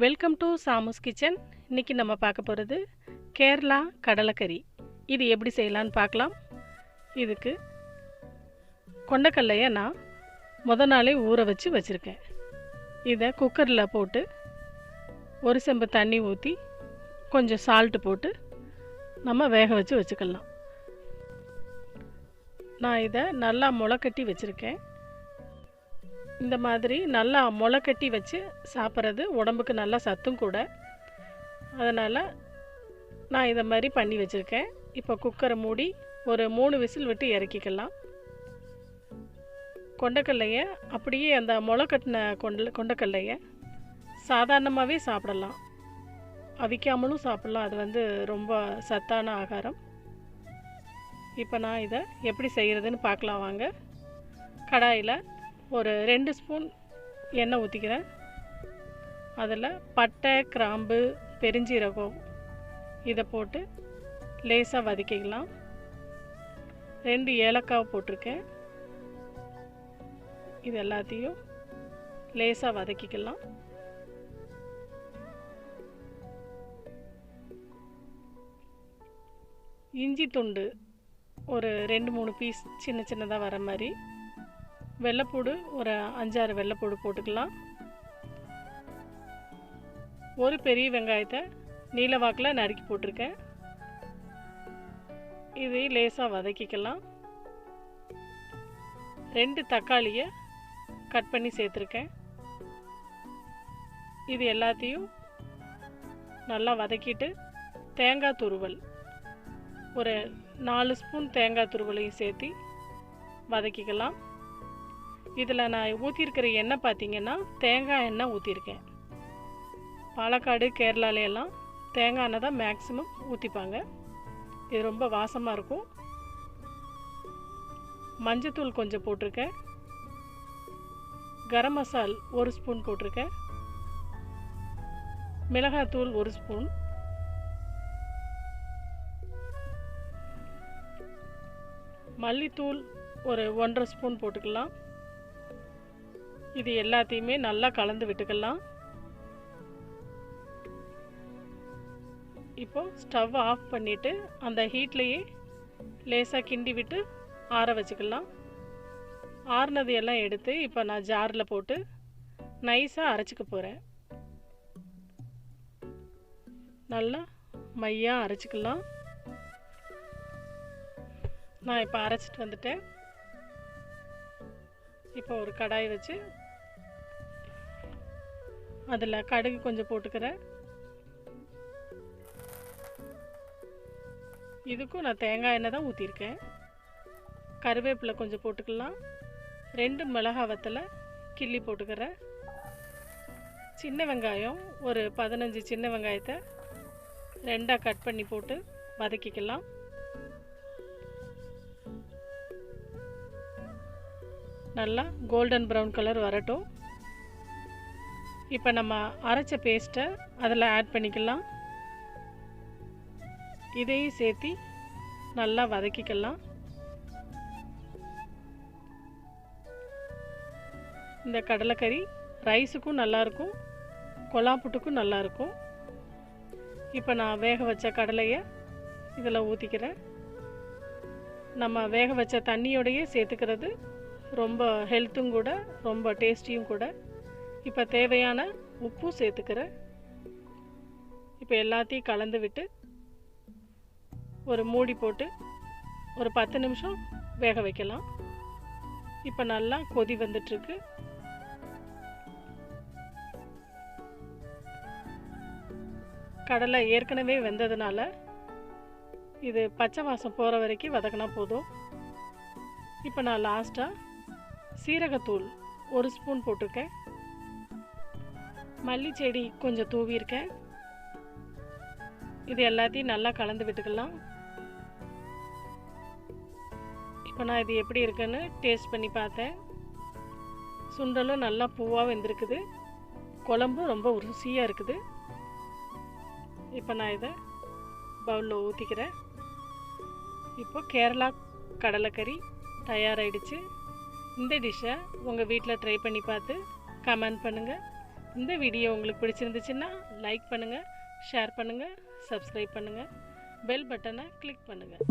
Welcome to சாமுஸ் kitchen. இன்றைக்கி நம்ம பார்க்க போகிறது கேரளா கடலைக்கறி. இது எப்படி செய்யலான்னு பார்க்கலாம். இதுக்கு கொண்டக்கல்லையை நான் முத நாளே ஊற வச்சுருக்கேன். இதை குக்கரில் போட்டு ஒரு செம்பு தண்ணி ஊற்றி கொஞ்சம் சால்ட்டு போட்டு நம்ம வேக வச்சுக்கலாம். நான் இதை நல்லா முளைக்கட்டி வச்சுருக்கேன். இந்த மாதிரி நல்லா முளைக்கட்டி வச்சு சாப்பிட்றது உடம்புக்கு நல்லா சத்தும் கூட. அதனால் நான் இதை மாதிரி பண்ணி வச்சுருக்கேன். இப்போ குக்கரை மூடி ஒரு 3 விசில் விட்டு இறக்கிக்கலாம். கொண்டக்கல்லையை அப்படியே அந்த முளைக்கட்டின கொண்டக்கல்லையை சாதாரணமாகவே சாப்பிடலாம், அவிக்காமலும் சாப்பிட்லாம். அது ரொம்ப சத்தான ஆகாரம். இப்போ நான் இதை எப்படி செய்கிறதுன்னு பார்க்கலாம் வாங்க. கடாயில் ஒரு 2 ஸ்பூன் எண்ணெய் ஊற்றிக்கிறேன். அதில் பட்டை, கிராம்பு, பெருஞ்சீரகம் இதை போட்டு லேசாக வதக்கிக்கலாம். 2 ஏலக்காய் போட்டிருக்கேன். இது எல்லாத்தையும் லேசாக வதக்கிக்கலாம். இஞ்சி துண்டு ஒரு 2-3 பீஸ் சின்ன சின்னதாக வர மாதிரி, வெள்ளைப்பூடு ஒரு 5-6 வெள்ளைப்பூடு போட்டுக்கலாம். ஒரு பெரிய வெங்காயத்தை நீல வாக்கில் நறுக்கி போட்டிருக்கேன். இதை லேசாக வதக்கிக்கலாம். 2 தக்காளியை கட் பண்ணி சேர்த்துருக்கேன். இது எல்லாத்தையும் நல்லா வதக்கிட்டு தேங்காய் துருவல் ஒரு 4 ஸ்பூன் தேங்காய் துருவலையும் சேர்த்து வதக்கிக்கலாம். இதில் நான் ஊற்றிருக்கிற எண்ணெய் பார்த்திங்கன்னா தேங்காய் எண்ணெய் ஊற்றிருக்கேன். பாலக்காடு, கேரளாலையெல்லாம் தேங்காய் எண்ணெய் தான் மேக்ஸிமம் ஊற்றிப்பாங்க. இது ரொம்ப வாசமாக இருக்கும். மஞ்சத்தூள் கொஞ்சம் போட்டிருக்கேன். கரம் மசால் 1 ஸ்பூன் போட்டிருக்கேன். மிளகாத்தூள் 1 ஸ்பூன், மல்லித்தூள் ஒரு 1.5 ஸ்பூன் போட்டுக்கலாம். இது எல்லாத்தையுமே நல்லா கலந்து விட்டுக்கலாம். இப்போ ஸ்டவ் ஆஃப் பண்ணிவிட்டு அந்த ஹீட்லேயே லேசாக கிண்டி விட்டு ஆற வச்சுக்கலாம். ஆறுனது எல்லாம் எடுத்து இப்போ நான் ஜாரில் போட்டு நைஸாக அரைச்சிக்க போகிறேன். நல்லா மையாக அரைச்சிக்கலாம். நான் இப்போ அரைச்சிட்டு வந்துட்டேன். இப்போ ஒரு கடாய் வச்சு அதில் கடுகு கொஞ்சம் போட்டுக்கிறேன். இதுக்கும் நான் தேங்காய் எண்ணெய் தான் ஊற்றிருக்கேன். கருவேப்பிலை கொஞ்சம் போட்டுக்கலாம். 2 மிளகாய் வத்தலை கிள்ளி போட்டுக்கிறேன். சின்ன வெங்காயம் ஒரு 15 சின்ன வெங்காயத்தை 2ஆக கட் பண்ணி போட்டு வதக்கிக்கலாம். நல்லா கோல்டன் ப்ரௌன் கலர் வரட்டும். இப்போ நம்ம அரைச்ச பேஸ்ட்டை அதில் ஆட் பண்ணிக்கலாம். இதையும் சேர்த்து நல்லா வதக்கிக்கலாம். இந்த கடலைக்கறி ரைஸுக்கும் நல்லாயிருக்கும், கொலாப்புட்டுக்கும் நல்லாயிருக்கும். இப்போ நான் வேக வச்ச கடலையை இதில் ஊற்றிக்கிறேன். நம்ம வேக வச்ச தண்ணியோடையே சேர்த்துக்கிறது ரொம்ப ஹெல்த்தும் கூட, ரொம்ப டேஸ்டியும் கூட. இப்போ தேவையான உப்பும் சேர்த்துக்கிறேன். இப்போ எல்லாத்தையும் கலந்து விட்டு ஒரு மூடி போட்டு ஒரு 10 நிமிஷம் வேக வைக்கலாம். இப்போ நல்லா கொதி வந்துட்டுருக்கு. கடலை ஏற்கனவே வெந்ததுனால இது பச்சை வாசம் போகிற வரைக்கும் வதக்கினா போதும். இப்போ நான் லாஸ்ட்டாக சீரகத்தூள் 1 ஸ்பூன் போட்டிருக்கேன். மல்லி செடி கொஞ்சம் தூவியிருக்கேன். இது எல்லாத்தையும் நல்லா கலந்து விட்டுக்கலாம். இப்போ நான் இது எப்படி இருக்குன்னு டேஸ்ட் பண்ணி பார்த்தேன். சுண்டலும் நல்லா பூவாக வெந்திருக்குது, குழம்பும் ரொம்ப ருசியாக இருக்குது. இப்போ நான் இதை பவுலில் ஊற்றிக்கிறேன். இப்போ கேரளா கடலைக்கறி தயாராகிடுச்சு. இந்த டிஷ்ஷை உங்கள் வீட்டில் ட்ரை பண்ணி பார்த்து கமெண்ட் பண்ணுங்கள். இந்த வீடியோ உங்களுக்கு பிடிச்சிருந்துச்சுன்னா லைக் பண்ணுங்கள், ஷேர் பண்ணுங்கள், சப்ஸ்கிரைப் பண்ணுங்கள், பெல் பட்டனை கிளிக் பண்ணுங்கள்.